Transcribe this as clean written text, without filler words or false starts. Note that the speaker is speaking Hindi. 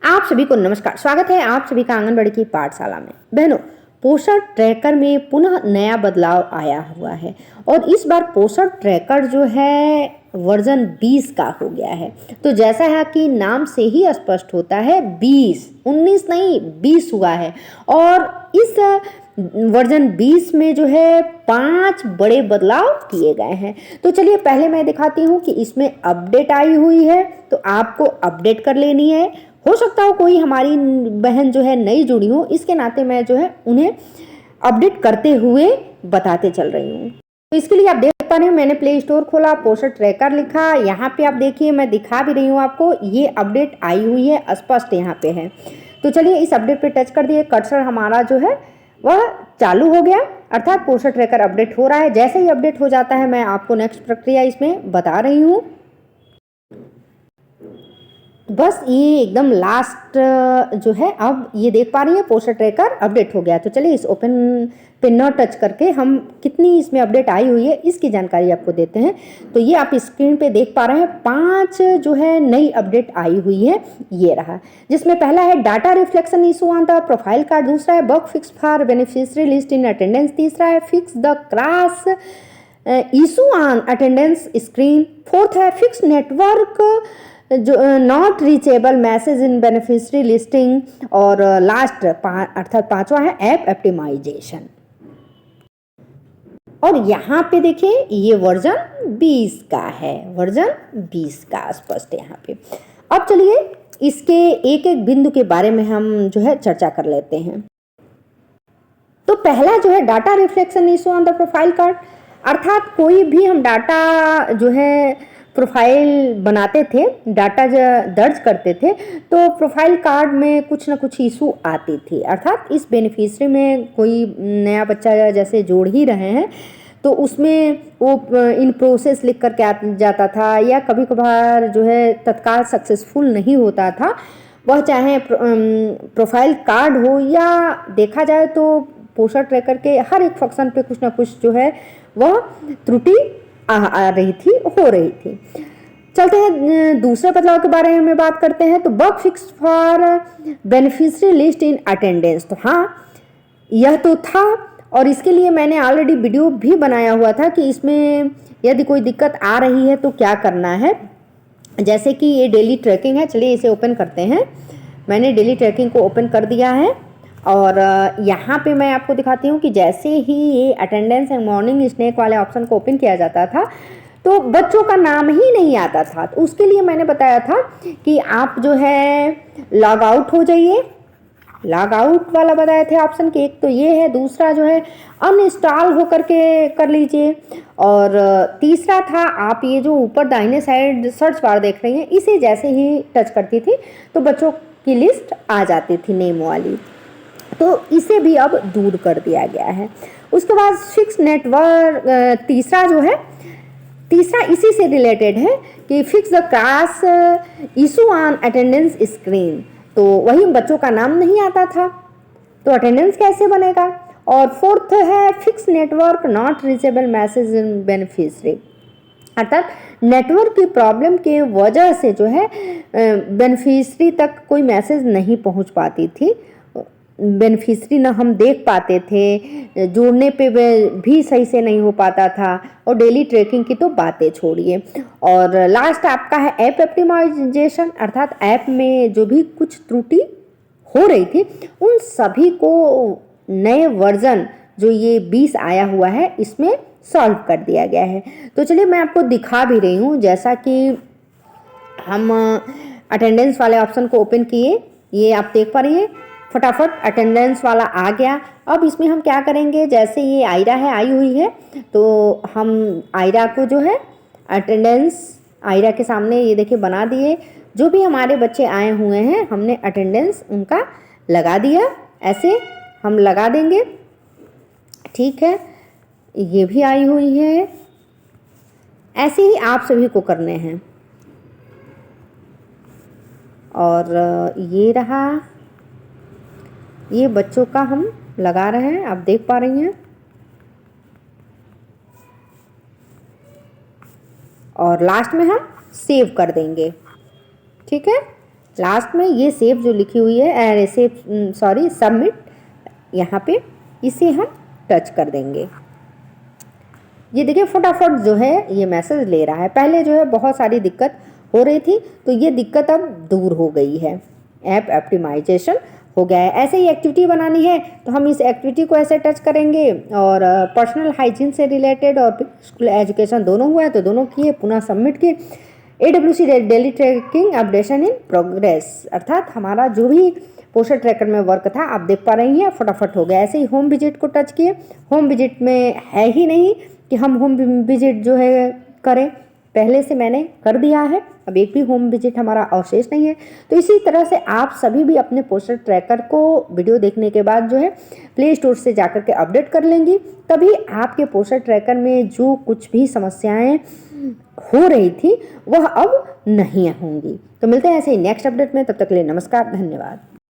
आप सभी को नमस्कार। स्वागत है आप सभी का आंगनबाड़ी की पाठशाला में। बहनों, पोषण ट्रैकर में पुनः नया बदलाव आया हुआ है और इस बार पोषण ट्रैकर जो है वर्जन 20 का हो गया है। तो जैसा है कि नाम से ही स्पष्ट होता है 20, 19 नहीं 20 हुआ है। और इस वर्जन 20 में जो है 5 बड़े बदलाव किए गए हैं। तो चलिए पहले मैं दिखाती हूँ कि इसमें अपडेट आई हुई है, तो आपको अपडेट कर लेनी है। हो सकता हो कोई हमारी बहन जो है नई जुड़ी हो, इसके नाते मैं जो है उन्हें अपडेट करते हुए बताते चल रही हूँ। तो इसके लिए आप देख पा रहे हो, मैंने प्ले स्टोर खोला, पोषण ट्रैकर लिखा, यहाँ पे आप देखिए मैं दिखा भी रही हूँ आपको, ये अपडेट आई हुई है, स्पष्ट यहाँ पे है। तो चलिए इस अपडेट पे टच कर दिए, कर्सर हमारा जो है वह चालू हो गया, अर्थात पोषण ट्रैकर अपडेट हो रहा है। जैसे ही अपडेट हो जाता है मैं आपको नेक्स्ट प्रक्रिया इसमें बता रही हूँ। बस ये एकदम लास्ट जो है, अब ये देख पा रही है पोषण ट्रैकर अपडेट हो गया। तो चलिए इस ओपन पे न टच करके हम कितनी इसमें अपडेट आई हुई है इसकी जानकारी आपको देते हैं। तो ये आप स्क्रीन पे देख पा रहे हैं 5 जो है नई अपडेट आई हुई है, ये रहा। जिसमें पहला है data reflection issue on the profile card, दूसरा है bug fix for beneficiary list in attendance, तीसरा है fix the class issue on attendance screen, fourth है फिक्स नेटवर्क जो not reachable message in beneficiary listing, और लास्ट अर्थात 5वां है ऐप ऑप्टिमाइजेशन। और यहाँ पे देखिए ये वर्जन 20 का है, वर्जन 20 का स्पष्ट है यहाँ पे। अब चलिए इसके एक एक बिंदु के बारे में हम जो है चर्चा कर लेते हैं। तो पहला जो है data reflection issue on the profile card, अर्थात कोई भी हम डाटा जो है प्रोफाइल बनाते थे, डाटा दर्ज करते थे, तो प्रोफाइल कार्ड में कुछ ना कुछ इशू आती थी। अर्थात इस बेनिफिशियरी में कोई नया बच्चा जैसे जोड़ ही रहे हैं तो उसमें वो इन प्रोसेस लिख करके आ जाता था, या कभी कभार जो है तत्काल सक्सेसफुल नहीं होता था, वह चाहे प्रोफाइल कार्ड हो या देखा जाए तो पोषण ट्रैकर के हर एक फंक्शन पे कुछ ना कुछ जो है वह त्रुटि आ रही थी, हो रही थी। चलते हैं दूसरे बदलाव के बारे में बात करते हैं। तो bug fix for beneficiary list in attendance, तो हाँ यह तो था, और इसके लिए मैंने ऑलरेडी वीडियो भी बनाया हुआ था कि इसमें यदि कोई दिक्कत आ रही है तो क्या करना है। जैसे कि ये डेली ट्रैकिंग है, चलिए इसे ओपन करते हैं। मैंने डेली ट्रैकिंग को ओपन कर दिया है और यहाँ पे मैं आपको दिखाती हूँ कि जैसे ही ये अटेंडेंस एंड मॉर्निंग स्नैक वाले ऑप्शन को ओपन किया जाता था तो बच्चों का नाम ही नहीं आता था। तो उसके लिए मैंने बताया था कि आप जो है लॉग आउट हो जाइए, लॉग आउट वाला बताए थे ऑप्शन के, एक तो ये है, दूसरा जो है अनइंस्टॉल हो करके कर लीजिए, और तीसरा था आप ये जो ऊपर दाहिने साइड सर्च बार देख रही हैं, इसे जैसे ही टच करती थी तो बच्चों की लिस्ट आ जाती थी नेम वाली, तो इसे भी अब दूर कर दिया गया है। उसके बाद फिक्स नेटवर्क, तीसरा इसी से रिलेटेड है कि fix the class issue on attendance screen, तो वही बच्चों का नाम नहीं आता था तो अटेंडेंस कैसे बनेगा। और फोर्थ है fix network not reachable message in beneficiary, अर्थात नेटवर्क की प्रॉब्लम के वजह से जो है बेनिफिशियरी तक कोई मैसेज नहीं पहुंच पाती थी, बेनिफिशियरी ना हम देख पाते थे, जोड़ने पे भी सही से नहीं हो पाता था, और डेली ट्रैकिंग की तो बातें छोड़िए। और लास्ट आपका है ऐप ऑप्टिमाइजेशन, अर्थात ऐप में जो भी कुछ त्रुटि हो रही थी उन सभी को नए वर्जन जो ये 20 आया हुआ है इसमें सॉल्व कर दिया गया है। तो चलिए मैं आपको दिखा भी रही हूँ, जैसा कि हम अटेंडेंस वाले ऑप्शन को ओपन किए, ये आप देख पा रही है फटाफट अटेंडेंस वाला आ गया। अब इसमें हम क्या करेंगे, जैसे ये आयरा है आई हुई है तो हम आयरा को जो है अटेंडेंस आयरा के सामने ये देखिए बना दिए, जो भी हमारे बच्चे आए हुए हैं हमने अटेंडेंस उनका लगा दिया, ऐसे हम लगा देंगे, ठीक है। ये भी आई हुई है, ऐसे ही आप सभी को करने हैं। और ये रहा, ये बच्चों का हम लगा रहे हैं, आप देख पा रही हैं। और लास्ट में हम सेव कर देंगे, ठीक है। लास्ट में ये सेव जो लिखी हुई है सबमिट, यहाँ पे इसे हम टच कर देंगे। ये देखिए फटाफट जो है ये मैसेज ले रहा है। पहले जो है बहुत सारी दिक्कत हो रही थी, तो ये दिक्कत अब दूर हो गई है, ऐप ऑप्टिमाइजेशन हो गया है। ऐसे ही एक्टिविटी बनानी है तो हम इस एक्टिविटी को ऐसे टच करेंगे, और पर्सनल हाइजीन से रिलेटेड और स्कूल एजुकेशन दोनों हुआ है तो दोनों किए, पुनः सबमिट किए। AWC daily tracking updation in progress, अर्थात हमारा जो भी पोस्टर ट्रैकर में वर्क था आप देख पा रही हैं फटाफट हो गया। ऐसे ही होम विजिट को टच किए, होम विजिट में है ही नहीं कि हम होम विजिट जो है करें, पहले से मैंने कर दिया है, अब एक भी होम विजिट हमारा अवशेष नहीं है। तो इसी तरह से आप सभी भी अपने पोस्टर ट्रैकर को वीडियो देखने के बाद जो है प्ले स्टोर से जाकर के अपडेट कर लेंगी, तभी आपके पोस्टर ट्रैकर में जो कुछ भी समस्याएं हो रही थी वह अब नहीं होंगी। तो मिलते हैं ऐसे ही नेक्स्ट अपडेट में, तब तक के लिए नमस्कार, धन्यवाद।